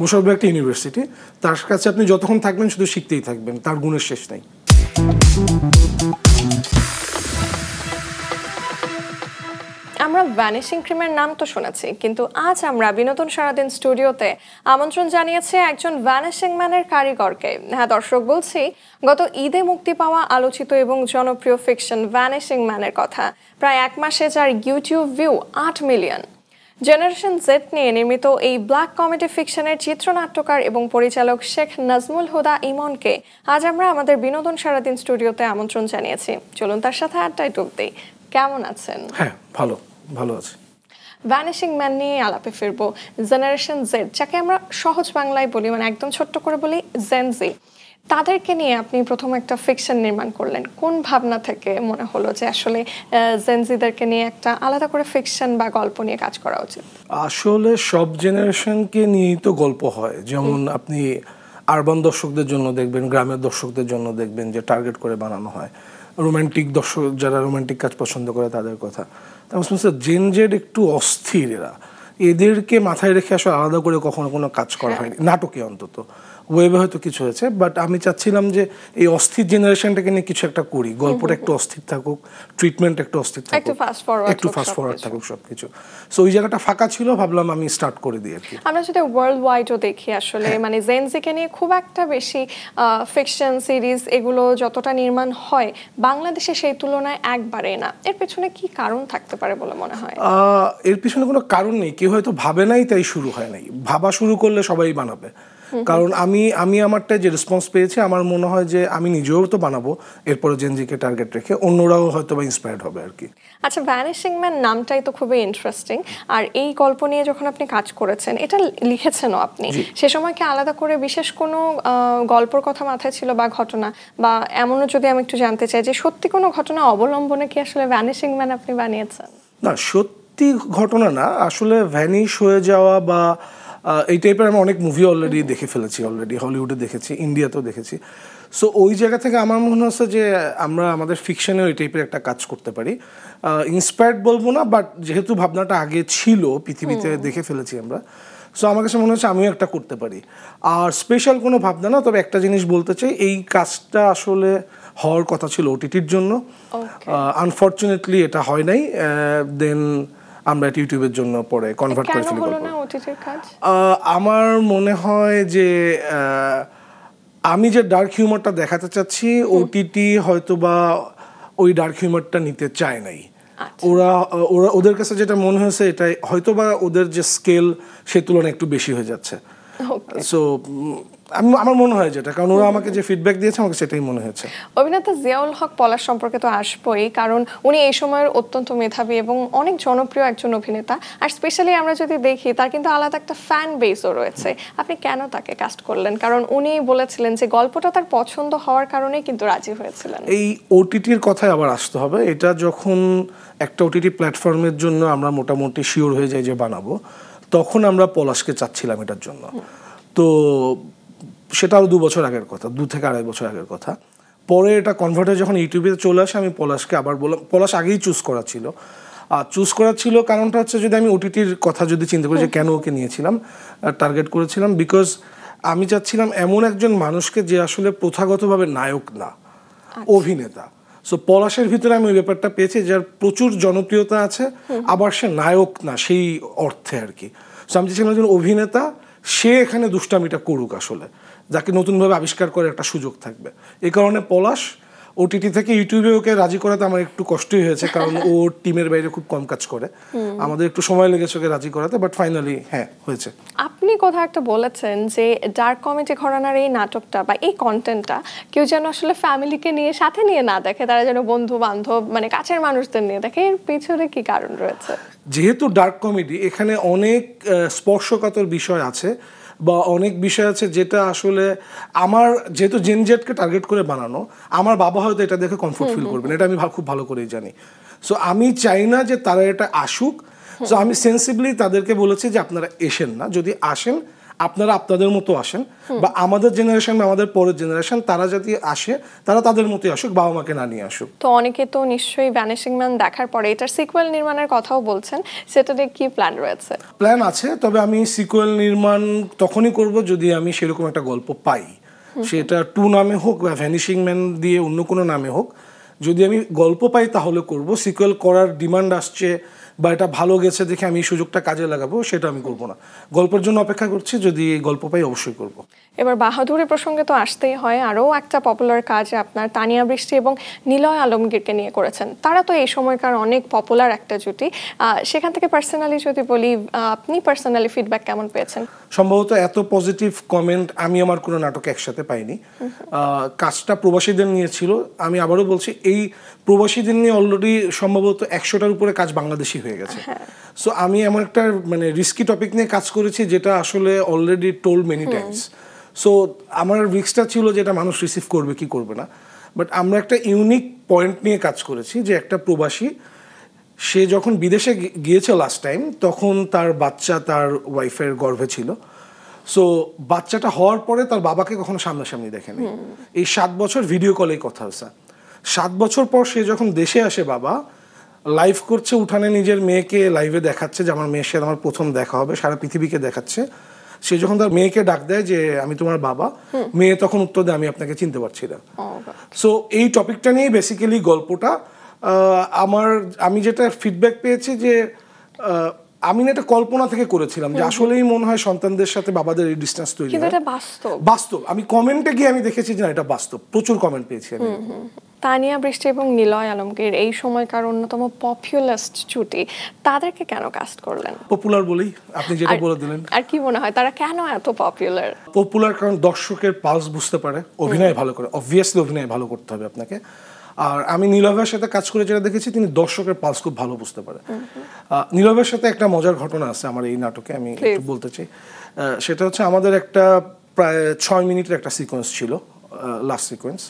মুশাররফ একটা ইউনিভার্সিটি, তার কাছে আপনি যতক্ষণ থাকবেন শুধু শিখতেই থাকবেন, তার গুণের শেষ নাই। আমরা ভ্যানিশিং ক্রিমের নাম তো শুনেছি, কিন্তু আজ আমরা বিনোদন সারাদিন স্টুডিওতে আমন্ত্রণ জানিয়েছি একজন ভ্যানিশিং ম্যানের কারিগরকে। হ্যাঁ দর্শক, বলছি গত ঈদে মুক্তি পাওয়া আলোচিত এবং জনপ্রিয় ফিকশন ভ্যানিশিং ম্যানের কথা। প্রায় 1 মাসে যার YouTube view 8 million. Generation Z নিয়ে নির্মিত এই ব্ল্যাক কমেডি ফিকশনের চিত্রনাট্যকার এবং পরিচালক শেখ নাজমুল হুদা ইমনকে আজ আমরা আমাদের বিনোদন সারাদিন স্টুডিওতে আমন্ত্রণ জানিয়েছি। চলুন তার সাথে আড্ডায় ডুব দেই। কেমন আছেন? হ্যাঁ, ভালো আছে। ভ্যানিশিং ম্যান নিয়ে আলাপে ফিরবো। জেনারেশন জেড, যাকে আমরা সহজ বাংলায় বলি, মানে একদম ছোট্ট করে বলি জেনজি, তাদেরকে নিয়ে আপনি প্রথম একটা ফিকশন নির্মাণ করলেন। কোন ভাবনা থেকে মনে হলো যে আসলে জেনজিদেরকে নিয়ে একটা আলাদা করে ফিকশন বা গল্প নিয়ে কাজ করা উচিত? আসলে সব জেনারেশনকে নিয়েই তো গল্প হয়। যেমন আপনি আরবান দর্শকদের জন্য দেখবেন, গ্রামের দর্শকদের জন্য দেখবেন যে টার্গেট করে বানানো হয়। রোমান্টিক দর্শক, যারা রোমান্টিক কাজ পছন্দ করে তাদের কথা। তার জেন জেড একটু অস্থির, এদেরকে মাথায় রেখে আসলে আলাদা করে কখনো কোনো কাজ করা হয়নি, নাটকে অন্তত। ওয়েবে হয়তো কিছু হয়েছে, বাট আমি চাচ্ছিলাম যে এই অস্থির জেনারেশনটাকে নিয়ে কিছু একটা করি, গল্পটা একটু অস্থির থাকুক, ট্রিটমেন্ট একটু অস্থির থাকুক, একটু ফাস্ট ফরওয়ার্ড থাকুক সবকিছু। সো ওই জায়গাটা ফাঁকা ছিল, ভাবলাম আমি স্টার্ট করে দিই আর কি। আমরা যদি ওয়ার্ল্ড ওয়াইডও দেখি আসলে মানে জেনজিকে নিয়ে খুব একটা বেশি ফিকশন সিরিজ এগুলো যতটা নির্মাণ হয়, বাংলাদেশে সেই তুলনায় একবারে না। এর পেছনে কি কারণ থাকতে পারে বলে মনে হয়? এর পিছনে কোনো কারণ নেই, কেউ হয়তো ভাবে নাই তাই শুরু হয় নাই। ভাবা শুরু করলে সবাই বানাবে। কারণ আমি আমারটা যে রেসপন্স পেয়েছি, আমার মনে হয় যে আমি নিজেও তো বানাবো, এরপরে জেনজিকে টার্গেট রেখে অন্যরাও হয়তো বা ইন্সপায়ার্ড হবে আর কি। আচ্ছা, ভ্যানিশিং ম্যান নামটাই তো খুবই ইন্টারেস্টিং। আর এই গল্প নিয়ে যখন আপনি কাজ করেছেন, এটা লিখেছেনও আপনি, সে সময় কি আলাদা করে বিশেষ কোনো গল্পের কথা মাথায় ছিল বা ঘটনা, বা এমনও যদি আমি একটু জানতে চাই যে সত্যি কোনো ঘটনা অবলম্বনে কি আসলে ভ্যানিশিং ম্যান আপনি বানিয়েছেন? না, সত্যি ঘটনা না, আসলে ভ্যানিশ হয়ে যাওয়া বা এই টাইপের আমি অনেক মুভি অলরেডি দেখে ফেলেছি, অলরেডি হলিউডে দেখেছি, ইন্ডিয়াতেও দেখেছি। সো ওই জায়গা থেকে আমার মনে হচ্ছে যে আমরা আমাদের ফিকশনে ওই টাইপের একটা কাজ করতে পারি। ইন্সপায়ার্ড বলবো না, বাট যেহেতু ভাবনাটা আগে ছিল, পৃথিবীতে দেখে ফেলেছি আমরা, সো আমার কাছে মনে হচ্ছে আমিও একটা করতে পারি। আর স্পেশাল কোনো ভাবনা না, তবে একটা জিনিস বলতে চাই, এই কাজটা আসলে হওয়ার কথা ছিল ওটিটির জন্য, আনফর্চুনেটলি এটা হয় নাই। দেন আমরা ইউটিউবের জন্য পরে কনভার্ট করে ফেলি। আমার মনে হয় যে আমি যে ডার্ক হিউমারটা দেখাতে চাচ্ছি, ওটিটি হয়তো বা ওই ডার্ক হিউমারটা নিতে চায় নাই। ওদের কাছে যেটা মনে হয়েছে, এটা হয়তো বা ওদের যে স্কেল সে তুলনায় একটু বেশি হয়ে যাচ্ছে। সো আমার মনে হয় যেটা, কারণ ওরা আমাকে যে ফিডব্যাক দিয়েছে আমাকে সেটাই মনে হয়েছে। অভিনেতা জিয়াউল হক পলাশ সম্পর্কে তো আসবোই, কারণ উনি এই সময়ের অত্যন্ত মেধাবী এবং অনেক জনপ্রিয় একজন অভিনেতা। আর স্পেশালি আমরা যদি দেখি, তার কিন্তু আলাদা একটা ফ্যান বেসও রয়েছে। আপনি কেন তাকে কাস্ট করলেন? কারণ উনি বলেছিলেন যে গল্পটা তার পছন্দ হওয়ার কারণেই কিন্তু রাজি হয়েছিলেন। এই ওটিটির কথায় আবার আসতে হবে। এটা যখন একটা ওটিটি প্ল্যাটফর্মের জন্য আমরা মোটামুটি শিওর হয়ে যাই যে বানাবো, তখন আমরা পলাশকে চাচ্ছিলাম এটার জন্য। তো সেটাও 2 বছর আগের কথা, 2 থেকে 2.5 বছর আগের কথা। পরে এটা কনভার্ট হয়ে যখন ইউটিউবে চলে আসে, আমি পলাশকে আবার বললাম, পলাশ আগেই চুজ করা ছিল। কারণটা হচ্ছে, যদি আমি ওটিটির কথা যদি চিন্তা করি যে কেন ওকে নিয়েছিলাম, টার্গেট করেছিলাম, বিকজ আমি চাচ্ছিলাম এমন একজন মানুষকে যে আসলে প্রথাগতভাবে নায়ক না, অভিনেতা। সো পলাশের ভিতরে আমি ওই ব্যাপারটা পেয়েছি, যার প্রচুর জনপ্রিয়তা আছে, আবার সে নায়ক না সেই অর্থে আর কি। সো আমি চাচ্ছিলাম একজন অভিনেতা, সে এখানে দুষ্টামিটা করুক, আসলে যাকে নতুনভাবে আবিষ্কার করার একটা সুযোগ থাকবে। এই কারণে পলাশ ওটিটি থেকে ইউটিউবে ওকে রাজি করাতে আমার একটু কষ্টই হয়েছে, কারণ ও টিমের বাইরে খুব কম কাজ করে, আমাদের একটু সময় লেগেছে ওকে রাজি করাতে, বাট ফাইনালি হ্যাঁ হয়েছে। আপনি কোথাও একটা বলেছেন যে ডার্ক কমেডি ঘরানার এই নাটকটা বা এই কন্টেন্টটা কেউ যেন আসলে ফ্যামিলিকে নিয়ে সাথে নিয়ে না দেখে, তারা যেন বন্ধু বান্ধব মানে কাছের মানুষদের নিয়ে দেখে। এর পিছনে কি কারণ রয়েছে? যেহেতু ডার্ক কমেডি, এখানে অনেক স্পর্শকাতর বিষয় আছে বা অনেক বিষয় আছে যেটা আসলে আমার, যেহেতু জেন জেডকে টার্গেট করে বানানো, আমার বাবা হয়তো এটা দেখে কমফোর্ট ফিল করবেন, এটা আমি খুব ভালো করেই জানি। সো আমি চাই না যে তারা এটা আসুক। সো আমি সেন্সিবলি তাদেরকে বলেছি যে আপনারা এসেন না, যদি আসেন আপনারা আপনাদের মতো আসেন, বা আমাদের জেনারেশন বা আমাদের পরের জেনারেশন তারা যদি আসে তারা তাদের মতোই আসুক, বাবা মাকে না নিয়ে আসুক। তো অনেকে তো নিশ্চয়ই ভ্যানিশিং ম্যান দেখার পরে এটার সিকুয়েল নির্মাণের কথাও বলছেন, সেটা নিয়ে কি প্ল্যান রয়েছে? প্ল্যান আছে, তবে আমি সিকুয়েল নির্মাণ তখনই করব যদি আমি সেরকম একটা গল্প পাই, সেটা 2 নামে হোক বা ভ্যানিশিং ম্যান দিয়ে অন্য কোনো নামে হোক, যদি আমি গল্প পাই তাহলে করব। সিকুয়েল করার ডিমান্ড আসছে বা এটা ভালো গেছে দেখে আমি এই সুযোগটা কাজে লাগাবো, সেটা আমি করব না। গল্পের জন্য অপেক্ষা করছি, যদি গল্প পাই অবশ্যই করব। এবার বাহাদুরি প্রসঙ্গে তো আসতেই হয়, আরও একটা পপুলার কাজ আপনার তানিয়া বৃষ্টি এবং নিলয় আলমগীরকে নিয়ে করেছেন। তারা তো এই সময়কার অনেক পপুলার একটা জুটি। সেখান থেকে পার্সোনালি যদি বলি, আপনি পার্সোনালি ফিডব্যাক কেমন পেয়েছেন? সম্ভবত এত পজিটিভ কমেন্ট আমি আমার কোনো নাটকে একসাথে পাইনি। কাজটা প্রবাসীদের নিয়ে ছিল। আমি আবারও বলছি, এই প্রবাসীদের নিয়ে অলরেডি সম্ভবত 100টার উপরে কাজ বাংলাদেশি হয়ে গেছে। সো আমি এমন একটা মানে রিস্কি টপিক নিয়ে কাজ করেছি যেটা আসলে already told many Times. So আমার রিস্কটা ছিল যেটা মানুষ রিসিভ করবে কি করবে না, বাট আমরা একটা ইউনিক পয়েন্ট নিয়ে কাজ করেছি যে একটা প্রবাসী, সে যখন বিদেশে গিয়েছে লাস্ট টাইম, তখন তার বাচ্চা তার ওয়াইফের গর্ভে ছিল। সো বাচ্চাটা হওয়ার পরে তার বাবাকে কখনো সামনাসামনি দেখেনি। এই 7 বছর ভিডিও কলেই কথা হয়েছে। 7 বছর পর সে যখন দেশে আসে, বাবা লাইভ করছে উঠানে, নিজের মেয়েকে লাইভে দেখাচ্ছে যে আমার মেয়ের সাথে আমার প্রথম দেখা হবে, সারা পৃথিবীকে দেখাচ্ছে। সে যখন তার মেয়েকে ডাক দেয় যে আমি তোমার বাবা, মেয়ে তখন উত্তর দেয় আমি আপনাকে চিনতে পারছি না। সো এই টপিকটা নিয়ে বেসিক্যালি গল্পটা। আমি যেটা ফিডব্যাক পেয়েছি যে আমি না এটা কল্পনা থেকে করেছিলাম যে আসলেই মনে হয় সন্তানদের সাথে বাবাদের এই ডিসটেন্স তৈরি হয়, এটা বাস্তব। বাস্তব। আমি কমেন্টে গিয়ে আমি দেখেছি যে না, এটা বাস্তব। প্রচুর কমেন্ট পেয়েছি আমি। তানিয়া বৃষ্টি এবং নিলয় আলমগীর এই সময়কার অন্যতম পপুলারেস্ট জুটি, তাদেরকে কেন কাস্ট করলেন? পপুলার বলেই আপনি যেটা বলে দিলেন। আর কি মনে হয় তারা কেন এত পপুলার? পপুলার কারণ দর্শকের পালস বুঝতে পারে, অভিনয় ভালো করে। অবভিয়াসলি অভিনয় ভালো করতে হবে আপনাকে। আর আমি নীলভের সাথে কাজ করে যেটা দেখেছি, তিনি দর্শকের পালস খুব ভালো বুঝতে পারে। নীলভের সাথে একটা মজার ঘটনা আছে আমার এই নাটকে, আমি একটু বলতে চাই। সেটা হচ্ছে আমাদের একটা প্রায় 6 মিনিটের একটা সিকোয়েন্স ছিল, লাস্ট সিকোয়েন্স।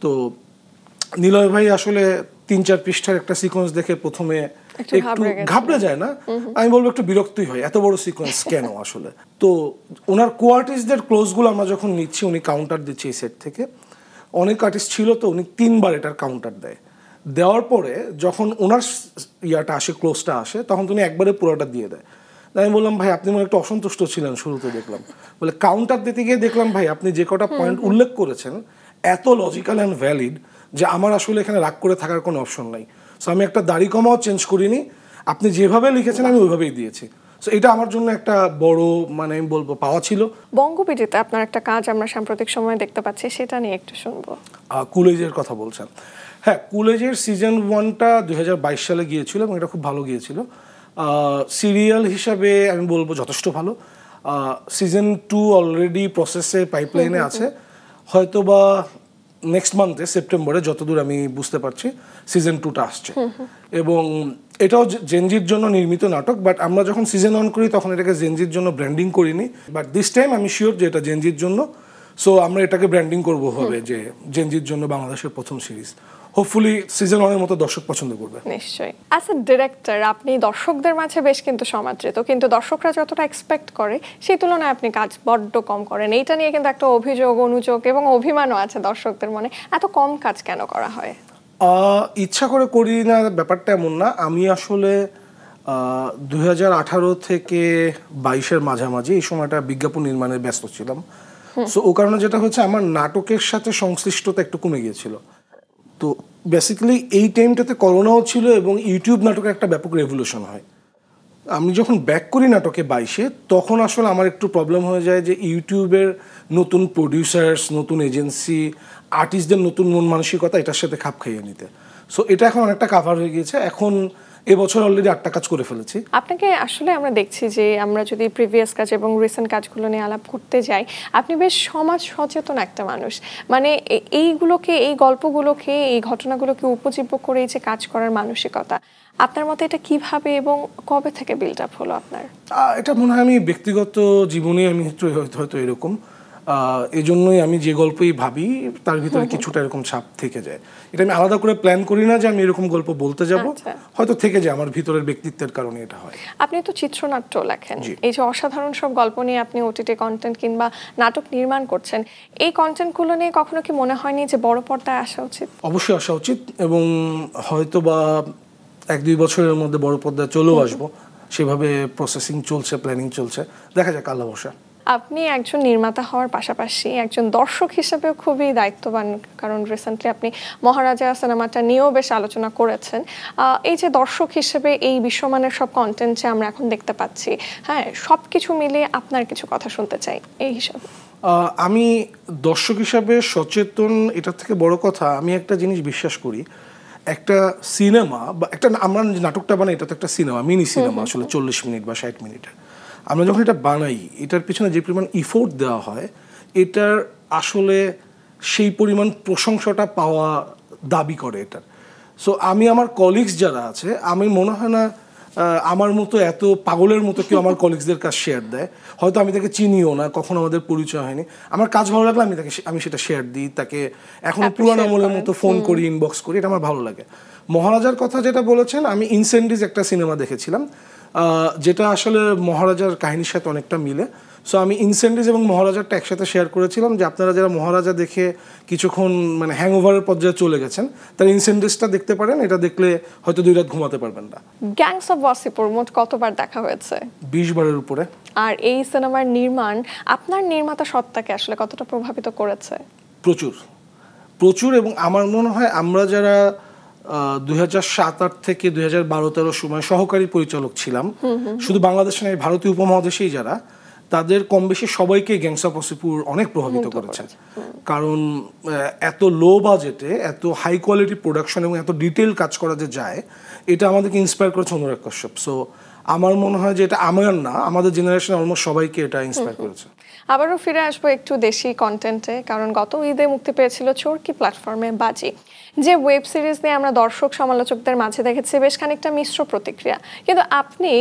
তো নিলয় ভাই আসলে 3-4 পৃষ্ঠার একটা সিকোয়েন্স দেখে প্রথমে একটু ঘাবড়ে যায় না, আমি বলবো একটু বিরক্তই হয়, এত বড় সিকোয়েন্স কেন আসলে। তো ওনার কোয়ার্টিস্টদের ক্লোজগুলো আমরা যখন নিচ্ছি, উনি কাউন্টার দিচ্ছে এই সেট থেকে। অনেক আর্টিস্ট ছিল, তো উনি 3 বার এটার কাউন্টার দেয়। দেওয়ার পরে যখন ওনার ইয়াটা আসে, ক্লোজটা আসে, তখন তিনি একবারে পুরোটা দিয়ে দেয়। আমি বললাম ভাই আপনি মনে একটু অসন্তুষ্ট ছিলেন শুরুতে, দেখলাম। বলে কাউন্টার দিতে গিয়ে দেখলাম ভাই আপনি যে কটা পয়েন্ট উল্লেখ করেছেন এত লজিক্যাল অ্যান্ড ভ্যালিড যে আমার আসলে এখানে রাগ করে থাকার কোনো অপশন নাই। সো আমি একটা দাড়ি কমাও চেঞ্জ করিনি, আপনি যেভাবে লিখেছেন আমি ওইভাবেই দিয়েছি। সো এটা আমার জন্য একটা বড় মানে আমি বলবো পাওয়া ছিল। বঙ্গবিডিতে আপনার একটা কাজ আমরা সাম্প্রতিক সময়ে দেখতে পাচ্ছি, সেটা নিয়ে একটু শুনবো। কুলেজের কথা বলছেন? হ্যাঁ, কুলেজের সিজন 1টা 2022 সালে গিয়েছিল এবং এটা খুব ভালো গিয়েছিল। সিরিয়াল হিসাবে আমি বলবো যথেষ্ট ভালো। সিজন 2 অলরেডি প্রসেসে, পাইপলাইনে আছে। হয়তো বা নেক্সট মান্থে সেপ্টেম্বরে যতদূর আমি বুঝতে পারছি সিজন 2টা আসছে। এবং এটাও জেনজির জন্য নির্মিত নাটক, বাট আমরা যখন সিজন 1 করি তখন এটাকে জেনজির জন্য ব্র্যান্ডিং করিনি, বাট দিস টাইম আমি শিওর যে এটা জেনজির জন্য। সো আমরা এটাকে ব্র্যান্ডিং করবো হবে যে জেনজির জন্য বাংলাদেশের প্রথম সিরিজ। হোপফুলি সিজন 1-এর মতো দর্শক পছন্দ করবে। নিশ্চয়ই। অ্যাজ এ ডিরেক্টর আপনি দর্শকদের মাঝে বেশ কিন্তু সমাদৃত, কিন্তু দর্শকরা যতটা এক্সপেক্ট করে সেই তুলনায় আপনি কাজ বড্ড কম করেন। এইটা নিয়ে কিন্তু একটা অভিযোগ, অনুযোগ এবং অভিমানও আছে দর্শকদের মনে। এত কম কাজ কেন করা হয়? ইচ্ছা করে করি না ব্যাপারটা এমন না। আমি আসলে 2018 থেকে 22-এর মাঝামাঝি এই সময়টা বিজ্ঞাপন নির্মাণে ব্যস্ত ছিলাম। সো ও কারণে যেটা হচ্ছে আমার নাটকের সাথে সংশ্লিষ্টতা একটু কমে গিয়েছিল। তো বেসিক্যালি এই টাইমটাতে করোনাও ছিল এবং ইউটিউব নাটকের একটা ব্যাপক রেভলিউশন হয়। আমি যখন ব্যাক করি নাটকে 22-এ, তখন আসলে আমার একটু প্রবলেম হয়ে যায় যে ইউটিউবের নতুন প্রডিউসার্স, নতুন এজেন্সি, আর্টিস্টদের নতুন মন মানসিকতা এটার সাথে খাপ খাইয়ে নিতে। সো এটা এখন অনেকটা কাভার হয়ে গিয়েছে। এখন এবছর অলরেডি 8টা কাজ করে ফেলেছি। আপনাকে আসলে আমরা দেখছি যে আমরা যদি প্রিভিয়াস কাজ এবং রিসেন্ট কাজগুলো নিয়ে আলাপ করতে যাই, আপনি বেশ সমাজ সচেতন একটা মানুষ। মানে এইগুলোকে, এই গল্পগুলোকে, এই ঘটনাগুলোকে উপজীব্য করে এই যে কাজ করার মানসিকতা, আপনার মতে এটা কিভাবে এবং কবে থেকে বিল্ড আপ হলো আপনার? এটা মনে হয় আমি ব্যক্তিগত জীবনে আমি হয়তো এরকম। এই জন্যই আমি যে গল্পই ভাবি তার ভিতরে কিছুটা এরকম ছাপ থেকে যায়। এটা আমি আলাদা করে প্ল্যান করি না যে আমি এরকম গল্প বলতে যাব, হয়তো থেকে যায় আমার ভিতরের ব্যক্তিত্বের কারণে এটা হয়। আপনি তো চিত্রনাট্য লেখেন, এই যে অসাধারণ সব গল্প নিয়ে আপনি ওটিটি কন্টেন্ট কিংবা নাটক নির্মাণ করছেন, এই কন্টেন্টগুলো নিয়ে কখনো কি মনে হয়নি যে বড় পর্দায় আসা উচিত? অবশ্যই আসা উচিত, এবং হয়তো বা 1-2 বছরের মধ্যে বড় পর্দায় চলেও আসবো। সেভাবে প্রসেসিং চলছে, প্ল্যানিং চলছে, দেখা যাক আল্লাহ ভরসা। আপনি একজন নির্মাতা হওয়ার পাশাপাশি একজন দর্শক হিসেবেও খুবই দায়িত্ববান, কারণ রিসেন্টলি আপনি মহারাজা সিনেমাটা নিয়েও বেশ আলোচনা করেছেন। এই যে দর্শক হিসেবে এই বিশ্বমানের সব কন্টেন্ট যে আমরা এখন দেখতে পাচ্ছি, হ্যাঁ, সব কিছু মিলিয়ে আপনার কিছু কথা শুনতে চাই এই হিসাবে। আমি দর্শক হিসাবে সচেতন, এটার থেকে বড় কথা আমি একটা জিনিস বিশ্বাস করি, একটা সিনেমা বা একটা আমরা নাটকটা বানাই, এটা তো একটা সিনেমা, মিনি সিনেমা আসলে 40 মিনিট বা 60 মিনিটের। আমরা যখন এটা বানাই, এটার পিছনে যে পরিমাণ ইফোর্ট দেওয়া হয়, এটার আসলে সেই পরিমাণ প্রশংসাটা পাওয়া দাবি করে এটার। সো আমি আমার কলিগস যারা আছে, আমি মনে হয় না আমার মতো এত পাগলের মতো কেউ আমার কলিগসদের কাজ শেয়ার দেয়। হয়তো আমি তাকে চিনিও না, কখনো আমাদের পরিচয় হয়নি, আমার কাজ ভালো লাগলে আমি সেটা শেয়ার দিই, তাকে এখনো পুরানো আমলের মতো ফোন করি, ইনবক্স করি, এটা আমার ভালো লাগে। মহারাজার কথা যেটা বলেছেন, আমি ইনসেন্ডিজ একটা সিনেমা দেখেছিলাম যেটা আসলে মহারাজার কাহিনীর সাথে অনেকটা মিলে। সো আমি ইনসেন্ডিজ এবং মহারাজারটা একসাথে শেয়ার করেছিলাম যে আপনারা যারা মহারাজা দেখে কিছুক্ষণ মানে হ্যাংওভারের পর্যায়ে চলে গেছেন, তারা ইনসেন্ডিজটা দেখতে পারেন, এটা দেখলে হয়তো 2 রাত ঘুমাতে পারবেন না। গ্যাংস অফ ওয়াসিপুর মোট কতবার দেখা হয়েছে? 20 বারের উপরে। আর এই সিনেমার নির্মাণ আপনার নির্মাতা সত্তাকে আসলে কতটা প্রভাবিত করেছে? প্রচুর প্রচুর, এবং আমার মনে হয় আমরা যারা 2007-8 থেকে 2012-13 সময় সহকারী পরিচালক ছিলাম, শুধু বাংলাদেশে নয় ভারতীয় উপমহাদেশেই যারা, তাদের কম বেশি সবাইকে গ্যাংস অফ ওয়াসিপুর অনেক প্রভাবিত করেছে। কারণ এত লো বাজেটে এত হাই কোয়ালিটি প্রোডাকশন এবং এত ডিটেল কাজ করা যে যায়, এটা আমাদেরকে ইন্সপায়ার করেছে অনুরাগ কাশ্যপ। সো আমার মনে হয় যে এটা আমার না, আমাদের জেনারেশন অলমোস্ট সবাইকে এটা ইন্সপায়ার করেছে। আবারও ফিরে আসবো একটু দেশি কন্টেন্টে, কারণ গত ঈদে মুক্তি পেয়েছিল চরকি প্ল্যাটফর্মে বাজি, যে ওয়েব সিরিজ নিয়ে আমরা দর্শক সমালোচকদের মাঝে দেখেছি বেশ খানিকটা মিশ্র প্রতিক্রিয়া, কিন্তু আপনি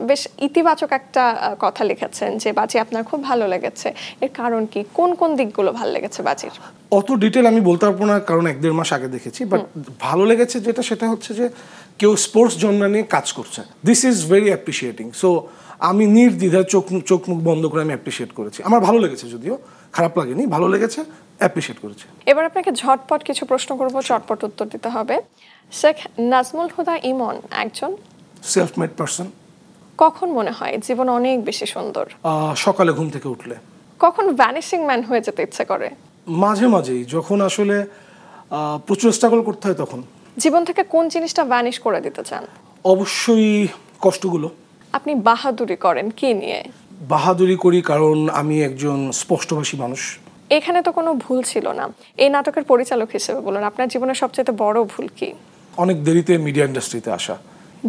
বেশ ইতিবাচক একটা কথা লিখেছেন যে বাজি আপনার খুব ভালো লেগেছে। এর কারণ কি, কোন কোন দিকগুলো ভালো লেগেছে বাজির? অত ডিটেল আমি বলতে পারবো না, কারণ 1-1.5 মাস আগে দেখেছি, বাট ভালো লেগেছে যেটা সেটা হচ্ছে যে কেউ স্পোর্টস জনরা নিয়ে কাজ করছে, this is very appreciating. So আমি নির্দ্বিধায় চোখ মুখ বন্ধ করে আমি অ্যাপ্রিসিয়েট করেছি। আমার ভালো লেগেছে, যদিও খারাপ লাগেনি, ভালো লেগেছে, অ্যাপ্রিসিয়েট করেছি। এবার আপনাকে ঝটপট কিছু প্রশ্ন করব, চটপট উত্তর দিতে হবে। শেখ নাজমুল হুদা ইমন একজন সেলফ মেড পারসন। কখন মনে হয় জীবন অনেক বেশি সুন্দর? সকালে ঘুম থেকে উঠলে। কখন ভ্যানিশিং ম্যান হয়ে যেতে ইচ্ছে করে? মাঝে মাঝেই, যখন আসলে প্রচুর স্ট্রাগল করতে হয় তখন। জীবন থেকে কোন জিনিসটা ভ্যানিশ করে দিতে চান? অবশ্যই কষ্টগুলো। আপনি বাহাদুরি করেন কি নিয়ে? বাহাদুরি করি কারণ আমি একজন স্পষ্টভাষী মানুষ। এখানে তো কোনো ভুল ছিল না, এই নাটকের পরিচালক হিসেবে বলুন আপনার জীবনের সবচেয়ে বড় ভুল কি? অনেক দেরিতে মিডিয়া ইন্ডাস্ট্রিতে আসা।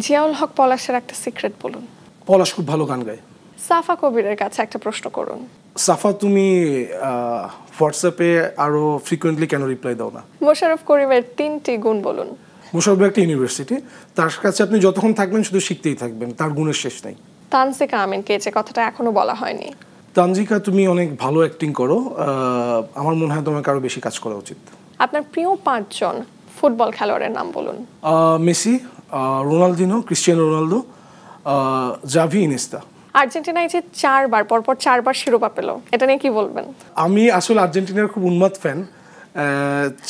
জিয়াউল হক পলাশের একটা সিক্রেট বলুন। পলাশ খুব ভালো গান গায়। সাফা কবিরের কাছে একটা প্রশ্ন করুন। সাফা, তুমি হোয়াটসঅ্যাপে আরো ফ্রিকোয়েন্টলি কেন রিপ্লাই দাও না? মোশাররফ করিমের 3টি গুণ বলুন। মোশাররফ একটা ইউনিভার্সিটি, তার কাছে আপনি যতক্ষণ থাকবেন শুধু শিখতেই থাকবেন, তার গুণের শেষ নাই। তানজিকা আমিনকে যে কথাটা এখনো বলা হয়নি। তানজিকা, তুমি অনেক ভালো অ্যাক্টিং করো, আমার মনে হয় তোমাকে আরো বেশি কাজ করা উচিত। আপনার প্রিয় 5 জন ফুটবল খেলোয়াড়ের নাম বলুন। Messi, Ronaldinho, Cristiano Ronaldo, Xavi, Iniesta. আর্জেন্টিনায় যে 4বার শিরোপা পেল, এটা নিয়ে কি বলবেন? আমি আসলে আর্জেন্টিনার খুব উন্মাদ ফ্যান।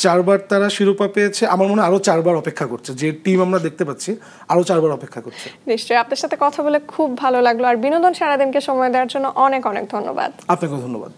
4বার তারা শিরোপা পেয়েছে, আমার মনে হয় আরো 4বার অপেক্ষা করছে, যে টিম আমরা দেখতে পাচ্ছি আরো 4বার অপেক্ষা করছে। নিশ্চয়ই। আপনার সাথে কথা বলে খুব ভালো লাগলো, আর বিনোদন সারাদিনকে সময় দেওয়ার জন্য অনেক অনেক ধন্যবাদ। আপনাকে ধন্যবাদ।